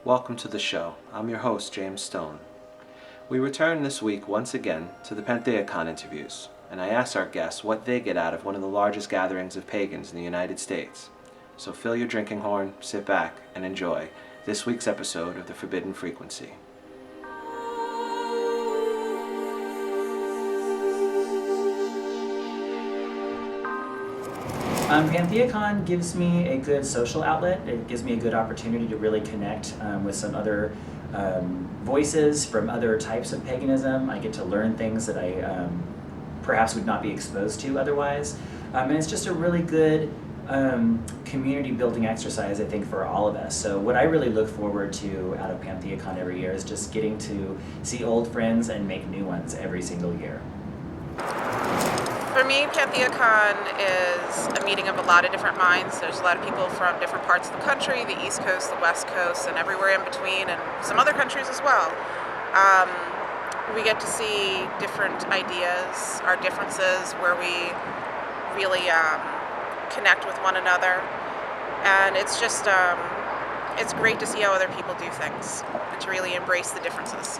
Welcome to the show. I'm your host, James Stone. We return this week once again to the PantheaCon interviews, and I asked our guests what they get out of one of the largest gatherings of pagans in the United States. So fill your drinking horn, sit back, and enjoy this week's episode of the Forbidden Frequency. PantheaCon gives me a good social outlet. It gives me a good opportunity to really connect with some other voices from other types of paganism. I get to learn things that I perhaps would not be exposed to otherwise. And it's just a really good community building exercise, I think, for all of us. So what I really look forward to out of PantheaCon every year is just getting to see old friends and make new ones every single year. For me, PantheaCon is a meeting of a lot of different minds. There's a lot of people from different parts of the country, the East Coast, the West Coast, and everywhere in between, and some other countries as well. We get to see different ideas, our differences, where we really connect with one another. And it's just, it's great to see how other people do things and to really embrace the differences.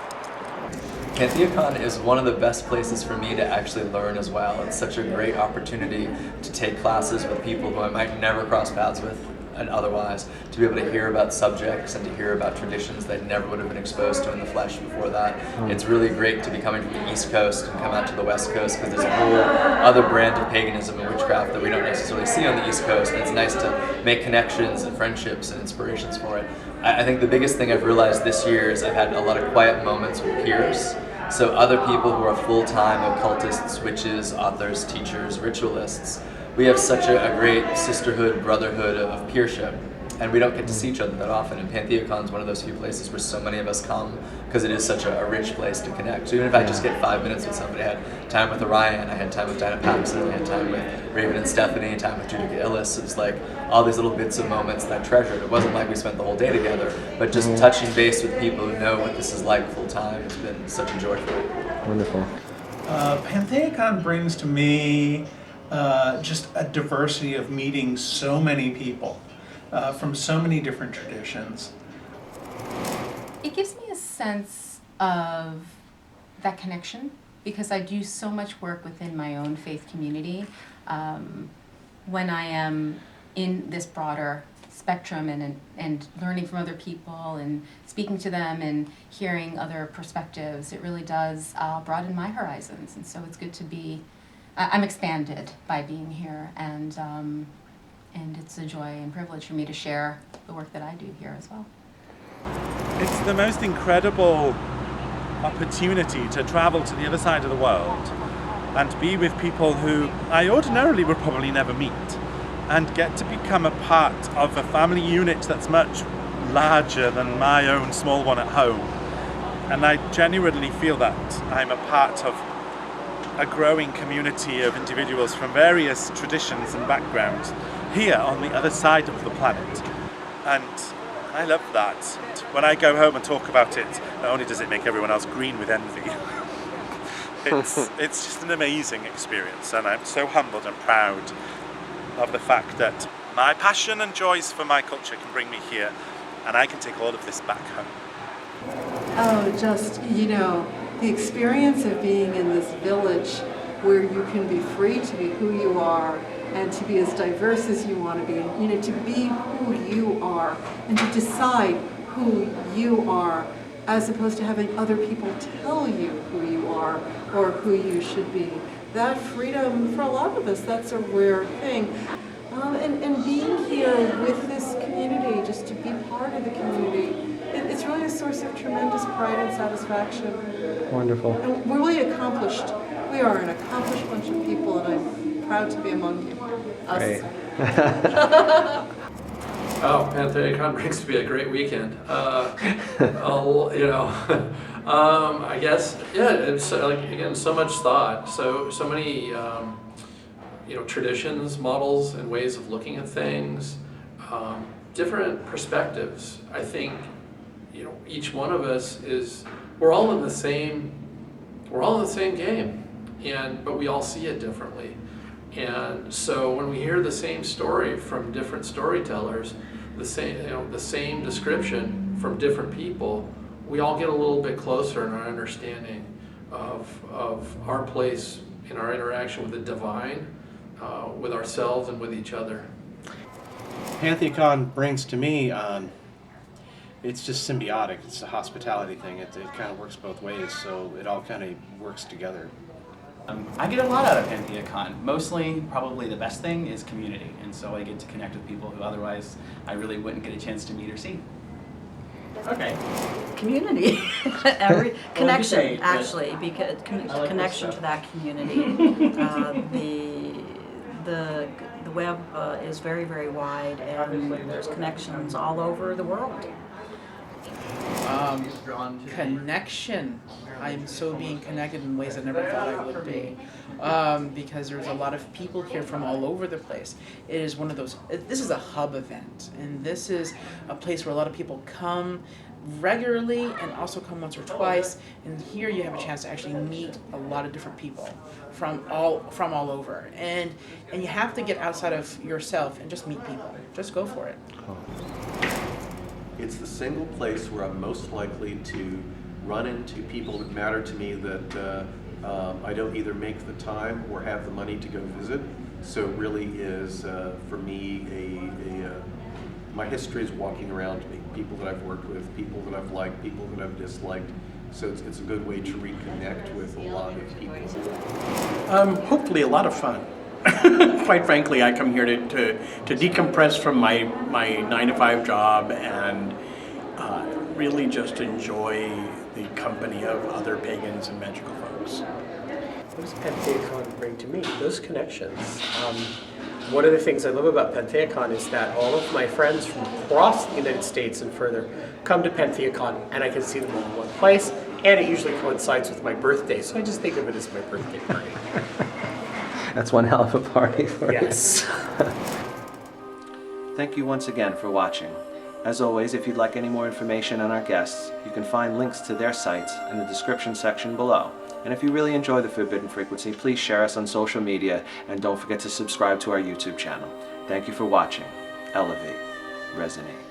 PantheaCon is one of the best places for me to actually learn as well. It's such a great opportunity to take classes with people who I might never cross paths with and otherwise, to be able to hear about subjects and to hear about traditions that I never would have been exposed to in the flesh before that. It's really great to be coming from the East Coast and come out to the West Coast, because there's a whole other brand of paganism and witchcraft that we don't necessarily see on the East Coast, and it's nice to make connections and friendships and inspirations for it. I think the biggest thing I've realized this year is I've had a lot of quiet moments with peers. So other people who are full-time occultists, witches, authors, teachers, ritualists. We have such a great sisterhood, brotherhood of peership, and we don't get to see each other that often. And PantheaCon is one of those few places where so many of us come, because it is such a rich place to connect. So even if I just get 5 minutes with somebody, I had time with Orion, I had time with Dinah Paxson, I had time with Raven and Stephanie, time with Judica Illis. It's like all these little bits of moments that I treasured. It wasn't like we spent the whole day together, but just touching base with people who know what this is like full time has been such a joy for me. Wonderful. PantheaCon brings to me just a diversity of meeting so many people from so many different traditions. It gives me a sense of that connection, because I do so much work within my own faith community. When I am in this broader spectrum and learning from other people and speaking to them and hearing other perspectives, it really does broaden my horizons. And so it's good to be, I'm expanded by being here, and it's a joy and privilege for me to share the work that I do here as well. It's the most incredible opportunity to travel to the other side of the world and be with people who I ordinarily would probably never meet, and get to become a part of a family unit that's much larger than my own small one at home. And I genuinely feel that I'm a part of a growing community of individuals from various traditions and backgrounds here on the other side of the planet. And I love that. When I go home and talk about it, not only does it make everyone else green with envy, it's just an amazing experience, and I'm so humbled and proud of the fact that my passion and joys for my culture can bring me here, and I can take all of this back home. Oh, just, the experience of being in this village where you can be free to be who you are and to be as diverse as you want to be, and, to be who you are and to decide who you are, as opposed to having other people tell you who you are or who you should be. That freedom, for a lot of us, that's a rare thing. And being here with this community, just to be part of the community, it's really a source of tremendous pride and satisfaction. Wonderful. And we're really accomplished. We are an accomplished bunch of people, and I'm proud to be among you. Us. Great. Oh, PantheaCon brings to be a great weekend. I guess, it's again, so much thought, so many, traditions, models, and ways of looking at things, different perspectives. I think, each one of us we're all in the same game, but we all see it differently. And so when we hear the same story from different storytellers, the same description from different people, we all get a little bit closer in our understanding of our place in our interaction with the divine, with ourselves and with each other. PantheaCon brings to me, it's just symbiotic. It's a hospitality thing. It kind of works both ways, so it all kind of works together. I get a lot out of PantheaCon. Mostly, probably the best thing is community, and so I get to connect with people who otherwise I really wouldn't get a chance to meet or see. Okay. Community, connection actually, because connection to that community. The web is very, very wide, and there's connections all over the world. Connection. I'm so being connected in ways I never thought I would be, because there's a lot of people here from all over the place. It is one of those, this is a hub event, and this is a place where a lot of people come regularly and also come once or twice, and here you have a chance to actually meet a lot of different people from all over, and you have to get outside of yourself and just meet people. Just go for it. It's the single place where I'm most likely to run into people that matter to me that I don't either make the time or have the money to go visit. So it really is, for me, my history is walking around people that I've worked with, people that I've liked, people that I've disliked. So it's a good way to reconnect with a lot of people. Hopefully a lot of fun. Quite frankly, I come here to decompress from my 9-to-5 job and really just enjoy the company of other pagans and magical folks. What does PantheaCon bring to me? Those connections. One of the things I love about PantheaCon is that all of my friends from across the United States and further come to PantheaCon, and I can see them all in one place, and it usually coincides with my birthday, so I just think of it as my birthday party. That's one hell of a party for you. Yes. Thank you once again for watching. As always, if you'd like any more information on our guests, you can find links to their sites in the description section below. And if you really enjoy the Forbidden Frequency, please share us on social media and don't forget to subscribe to our YouTube channel. Thank you for watching. Elevate. Resonate.